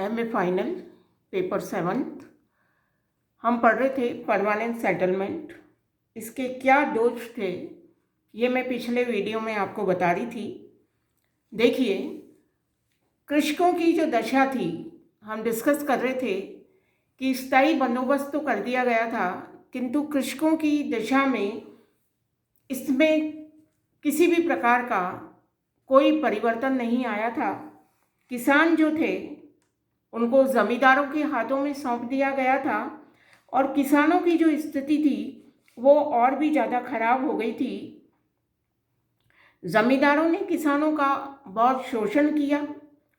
MA final paper 7th हम पढ़ रहे थे परमानेंट सेटलमेंट। इसके क्या दोष थे ये मैं पिछले वीडियो में आपको बता रही थी। देखिए, कृषकों की जो दशा थी, हम डिस्कस कर रहे थे कि स्थायी बंदोबस्त तो कर दिया गया था, किंतु कृषकों की दशा में इसमें किसी भी प्रकार का कोई परिवर्तन नहीं आया था। किसान जो थे उनको ज़मींदारों के हाथों में सौंप दिया गया था और किसानों की जो स्थिति थी वो और भी ज़्यादा खराब हो गई थी। ज़मींदारों ने किसानों का बहुत शोषण किया,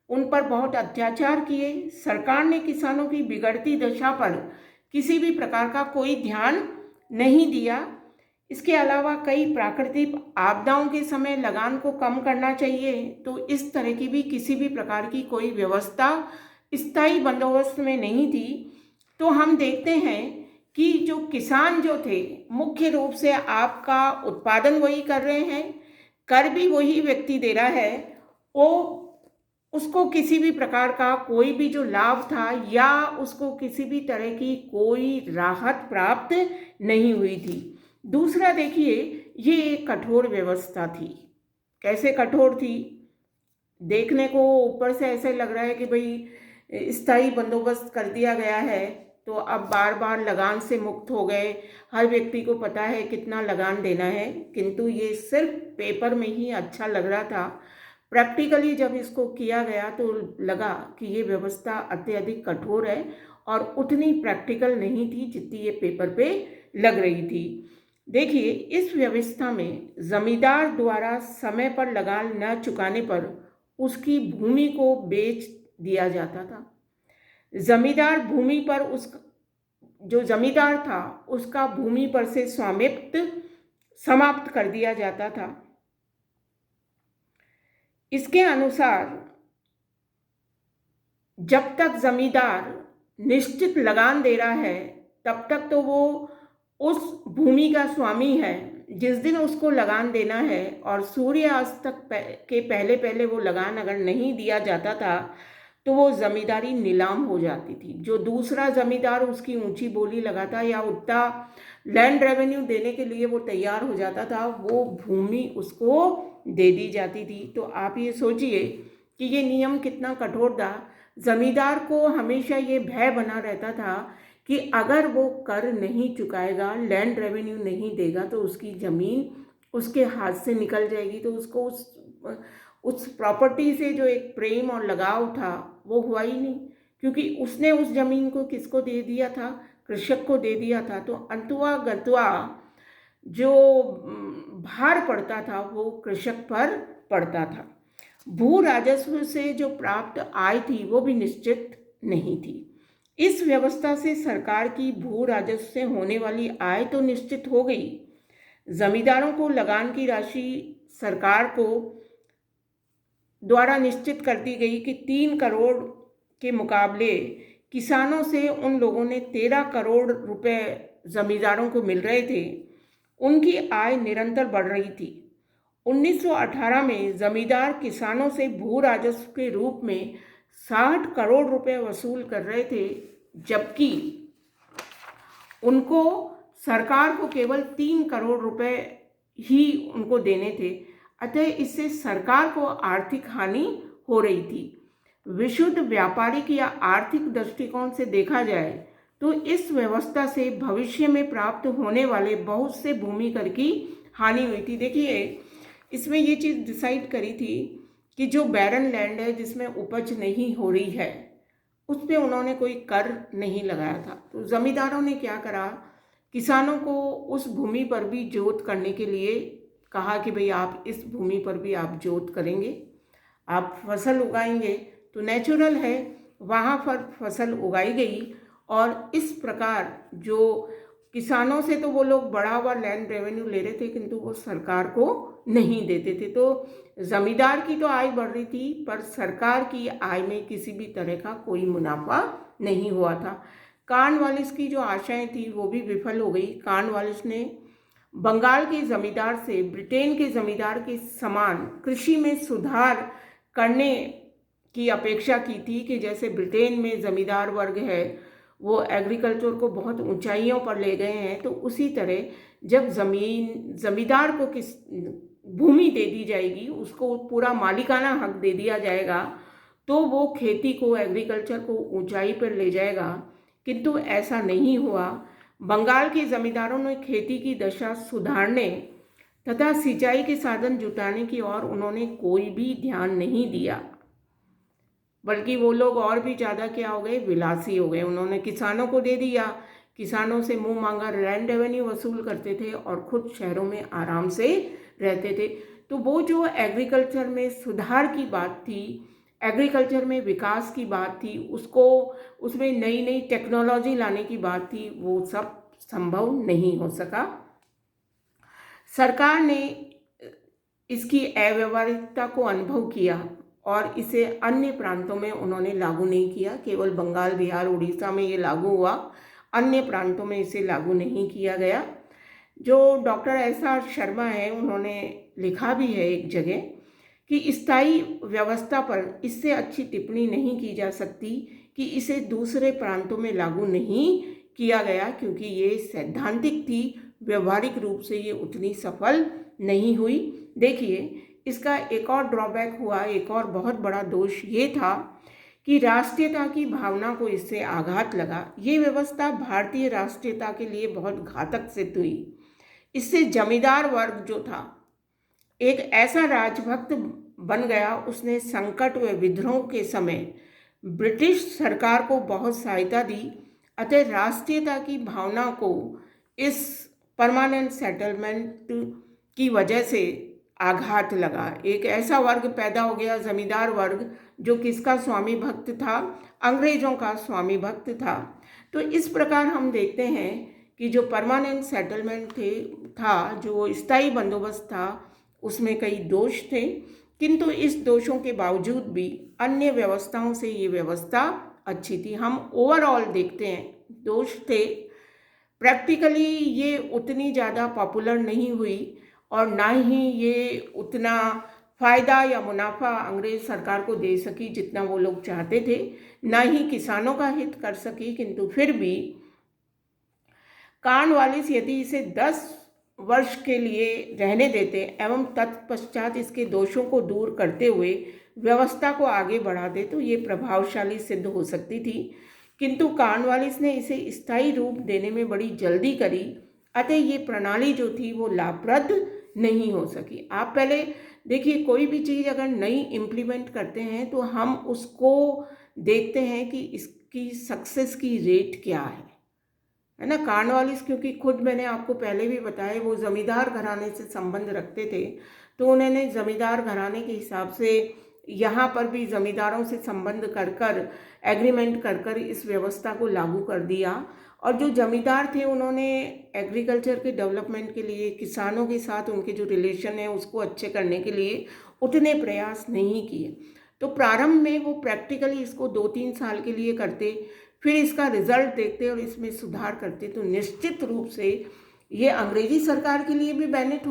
उन पर बहुत अत्याचार किए। सरकार ने किसानों की बिगड़ती दशा पर किसी भी प्रकार का कोई ध्यान नहीं दिया। इसके अलावा कई प्राकृतिक आपदाओं के समय लगान को कम करना चाहिए, तो इस तरह की भी किसी भी प्रकार की कोई व्यवस्था स्थायी बंदोबस्त में नहीं थी। तो हम देखते हैं कि जो किसान जो थे मुख्य रूप से आपका उत्पादन वही कर रहे हैं, कर भी वही व्यक्ति दे रहा है, वो उसको किसी भी प्रकार का कोई भी जो लाभ था या उसको किसी भी तरह की कोई राहत प्राप्त नहीं हुई थी। दूसरा देखिए, ये एक कठोर व्यवस्था थी। कैसे कठोर थी? देखने को ऊपर से ऐसे लग रहा है कि भाई स्थायी बंदोबस्त कर दिया गया है तो अब बार बार लगान से मुक्त हो गए, हर व्यक्ति को पता है कितना लगान देना है, किंतु ये सिर्फ पेपर में ही अच्छा लग रहा था। प्रैक्टिकली जब इसको किया गया तो लगा कि ये व्यवस्था अत्यधिक कठोर है और उतनी प्रैक्टिकल नहीं थी जितनी ये पेपर पे लग रही थी। देखिए, इस व्यवस्था में जमींदार द्वारा समय पर लगान न चुकाने पर उसकी भूमि को बेच दिया जाता था। जमींदार भूमि पर जो जमींदार था उसका भूमि पर से स्वामित्व समाप्त कर दिया जाता था। इसके अनुसार जब तक जमींदार निश्चित लगान दे रहा है तब तक तो वो उस भूमि का स्वामी है। जिस दिन उसको लगान देना है और सूर्यास्त तक के पहले पहले वो लगान अगर नहीं दिया जाता था तो वो ज़मींदारी नीलाम हो जाती थी। जो दूसरा ज़मींदार उसकी ऊंची बोली लगाता या उतना लैंड रेवेन्यू देने के लिए वो तैयार हो जाता था, वो भूमि उसको दे दी जाती थी। तो आप ये सोचिए कि ये नियम कितना कठोर था। ज़मींदार को हमेशा ये भय बना रहता था कि अगर वो कर नहीं चुकाएगा, लैंड रेवेन्यू नहीं देगा तो उसकी ज़मीन उसके हाथ से निकल जाएगी। तो उसको उस प्रॉपर्टी से जो एक प्रेम और लगाव था वो हुआ ही नहीं, क्योंकि उसने उस ज़मीन को किसको दे दिया था? कृषक को दे दिया था। तो अंतुआ गतवा जो भार पड़ता था वो कृषक पर पड़ता था। भू राजस्व से जो प्राप्त आय थी वो भी निश्चित नहीं थी। इस व्यवस्था से सरकार की भू राजस्व से होने वाली आय तो निश्चित हो गई। जमींदारों को लगान की राशि सरकार को द्वारा निश्चित कर दी गई कि 3 करोड़ के मुकाबले किसानों से उन लोगों ने 13 करोड़ रुपए जमींदारों को मिल रहे थे। उनकी आय निरंतर बढ़ रही थी। 1918 में जमींदार किसानों से भू राजस्व के रूप में 60 करोड़ रुपए वसूल कर रहे थे, जबकि उनको सरकार को केवल 3 करोड़ रुपए ही उनको देने थे। अतः इससे सरकार को आर्थिक हानि हो रही थी। विशुद्ध व्यापारिक या आर्थिक दृष्टिकोण से देखा जाए तो इस व्यवस्था से भविष्य में प्राप्त होने वाले बहुत से भूमि कर की हानि हुई थी। देखिए, इसमें ये चीज़ डिसाइड करी थी कि जो बैरन लैंड है जिसमें उपज नहीं हो रही है उस पर उन्होंने कोई कर नहीं लगाया था। तो ज़मींदारों ने क्या करा, किसानों को उस भूमि पर भी जोत करने के लिए कहा कि भाई आप इस भूमि पर भी आप जोत करेंगे, आप फसल उगाएंगे। तो नेचुरल है वहाँ पर फसल उगाई गई और इस प्रकार जो किसानों से तो वो लोग बढ़ा हुआ लैंड रेवेन्यू ले रहे थे किंतु वो सरकार को नहीं देते थे। तो ज़मींदार की तो आय बढ़ रही थी पर सरकार की आय में किसी भी तरह का कोई मुनाफा नहीं हुआ था। कॉर्नवालिस की जो आशाएं थी वो भी विफल हो गई। कॉर्नवालिस ने बंगाल के ज़मींदार से ब्रिटेन के ज़मींदार के समान कृषि में सुधार करने की अपेक्षा की थी कि जैसे ब्रिटेन में ज़मींदार वर्ग है वो एग्रीकल्चर को बहुत ऊंचाइयों पर ले गए हैं, तो उसी तरह जब ज़मींदार को किस भूमि दे दी जाएगी, उसको पूरा मालिकाना हक दे दिया जाएगा, तो वो खेती को, एग्रीकल्चर को ऊंचाई पर ले जाएगा। किंतु ऐसा नहीं हुआ। बंगाल के ज़मींदारों ने खेती की दशा सुधारने तथा सिंचाई के साधन जुटाने की ओर उन्होंने कोई भी ध्यान नहीं दिया, बल्कि वो लोग और भी ज़्यादा क्या हो गए, विलासी हो गए। उन्होंने किसानों को दे दिया, किसानों से मुंह मांगा लैंड रेवेन्यू वसूल करते थे और खुद शहरों में आराम से रहते थे। तो वो जो एग्रीकल्चर में सुधार की बात थी, एग्रीकल्चर में विकास की बात थी, उसको उसमें नई नई टेक्नोलॉजी लाने की बात थी, वो सब संभव नहीं हो सका। सरकार ने इसकी अव्यावहारिकता को अनुभव किया और इसे अन्य प्रांतों में उन्होंने लागू नहीं किया। केवल बंगाल, बिहार, उड़ीसा में ये लागू हुआ, अन्य प्रांतों में इसे लागू नहीं किया गया। जो डॉक्टर एस.आर. शर्मा है, उन्होंने लिखा भी है एक जगह कि स्थायी व्यवस्था पर इससे अच्छी टिप्पणी नहीं की जा सकती कि इसे दूसरे प्रांतों में लागू नहीं किया गया, क्योंकि ये सैद्धांतिक थी, व्यवहारिक रूप से ये उतनी सफल नहीं हुई। देखिए, इसका एक और ड्रॉबैक हुआ, एक और बहुत बड़ा दोष ये था कि राष्ट्रीयता की भावना को इससे आघात लगा। ये व्यवस्था भारतीय राष्ट्रीयता के लिए बहुत घातक सिद्ध हुई। इससे जमींदार वर्ग जो था एक ऐसा राजभक्त बन गया। उसने संकट व विद्रोह के समय ब्रिटिश सरकार को बहुत सहायता दी, अतः राष्ट्रीयता की भावना को इस परमानेंट सेटलमेंट की वजह से आघात लगा। एक ऐसा वर्ग पैदा हो गया, जमींदार वर्ग, जो किसका स्वामी भक्त था, अंग्रेजों का स्वामी भक्त था। तो इस प्रकार हम देखते हैं कि जो परमानेंट सेटलमेंट था, जो स्थायी बंदोबस्त था, उसमें कई दोष थे, किंतु इस दोषों के बावजूद भी अन्य व्यवस्थाओं से ये व्यवस्था अच्छी थी। हम ओवरऑल देखते हैं दोष थे, प्रैक्टिकली ये उतनी ज़्यादा पॉपुलर नहीं हुई और ना ही ये उतना फ़ायदा या मुनाफा अंग्रेज सरकार को दे सकी जितना वो लोग चाहते थे, ना ही किसानों का हित कर सकी। किंतु फिर भी कॉर्नवालिस यदि इसे 10 वर्ष के लिए रहने देते एवं तत्पश्चात इसके दोषों को दूर करते हुए व्यवस्था को आगे बढ़ाते तो ये प्रभावशाली सिद्ध हो सकती थी। किंतु कॉर्नवालिस ने इसे स्थायी रूप देने में बड़ी जल्दी करी, अतः ये प्रणाली जो थी वो लाभप्रद नहीं हो सकी। आप पहले देखिए, कोई भी चीज़ अगर नई इम्प्लीमेंट करते हैं तो हम उसको देखते हैं कि इसकी सक्सेस की रेट क्या है ना। कॉर्नवालिस, क्योंकि खुद मैंने आपको पहले भी बताया, वो ज़मींदार घराने से संबंध रखते थे, तो उन्होंने ज़मींदार घराने के हिसाब से यहाँ पर भी ज़मींदारों से संबंध कर कर, एग्रीमेंट कर कर इस व्यवस्था को लागू कर दिया। और जो जमींदार थे उन्होंने एग्रीकल्चर के डेवलपमेंट के लिए, किसानों के साथ उनके जो रिलेशन है उसको अच्छे करने के लिए उतने प्रयास नहीं किए। तो प्रारंभ में वो प्रैक्टिकली इसको 2-3 साल के लिए करते, फिर इसका रिजल्ट देखते और इसमें सुधार करते, तो निश्चित रूप से ये अंग्रेजी सरकार के लिए भी बेनिफिट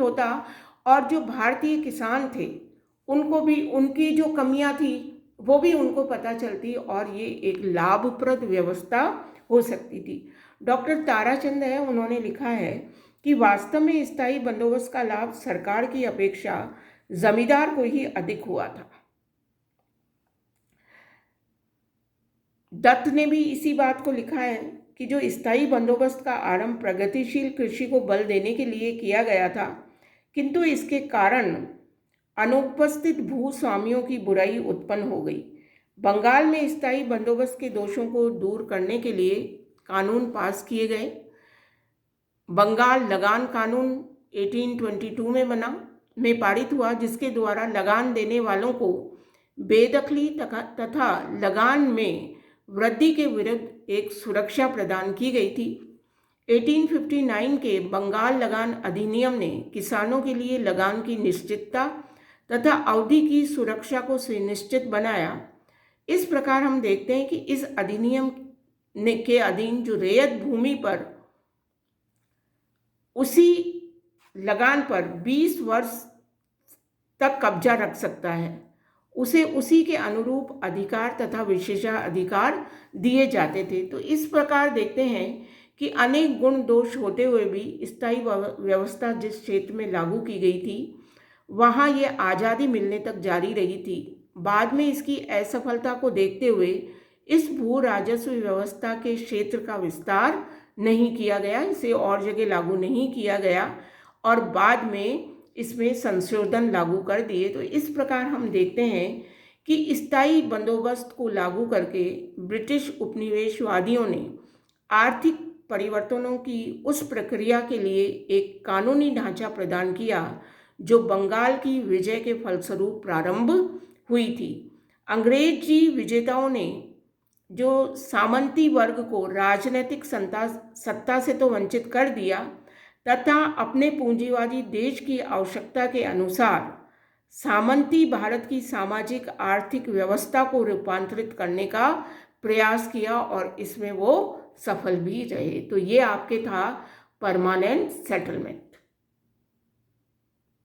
होता और जो भारतीय किसान थे उनको भी उनकी जो कमियां थी वो भी उनको पता चलती और ये एक लाभप्रद व्यवस्था हो सकती थी। डॉक्टर ताराचंद है, उन्होंने लिखा है कि वास्तव में स्थायी बंदोबस्त का लाभ सरकार की अपेक्षा जमींदार को ही अधिक हुआ था। दत्त ने भी इसी बात को लिखा है कि जो स्थायी बंदोबस्त का आरंभ प्रगतिशील कृषि को बल देने के लिए किया गया था, किंतु इसके कारण अनुपस्थित भूस्वामियों की बुराई उत्पन्न हो गई। बंगाल में स्थायी बंदोबस्त के दोषों को दूर करने के लिए कानून पास किए गए। बंगाल लगान कानून 1822 में पारित हुआ, जिसके द्वारा लगान देने वालों को बेदखली तथा लगान में वृद्धि के विरुद्ध एक सुरक्षा प्रदान की गई थी। 1859 के बंगाल लगान अधिनियम ने किसानों के लिए लगान की निश्चितता तथा अवधि की सुरक्षा को सुनिश्चित बनाया। इस प्रकार हम देखते हैं कि इस अधिनियम के अधीन जो रैयत भूमि पर उसी लगान पर 20 वर्ष तक कब्जा रख सकता है। उसे उसी के अनुरूप अधिकार तथा विशेषाधिकार दिए जाते थे। तो इस प्रकार देखते हैं कि अनेक गुण दोष होते हुए भी स्थायी व्यवस्था जिस क्षेत्र में लागू की गई थी वहाँ ये आज़ादी मिलने तक जारी रही थी। बाद में इसकी असफलता को देखते हुए इस भू राजस्व व्यवस्था के क्षेत्र का विस्तार नहीं किया गया, इसे और जगह लागू नहीं किया गया और बाद में इसमें संशोधन लागू कर दिए। तो इस प्रकार हम देखते हैं कि स्थायी बंदोबस्त को लागू करके ब्रिटिश उपनिवेशवादियों ने आर्थिक परिवर्तनों की उस प्रक्रिया के लिए एक कानूनी ढांचा प्रदान किया जो बंगाल की विजय के फलस्वरूप प्रारंभ हुई थी। अंग्रेजी विजेताओं ने जो सामंती वर्ग को राजनीतिक सत्ता से तो वंचित कर दिया तथा अपने पूंजीवादी देश की आवश्यकता के अनुसार सामंती भारत की सामाजिक आर्थिक व्यवस्था को रूपांतरित करने का प्रयास किया और इसमें वो सफल भी रहे। तो ये आपके था परमानेंट सेटलमेंट।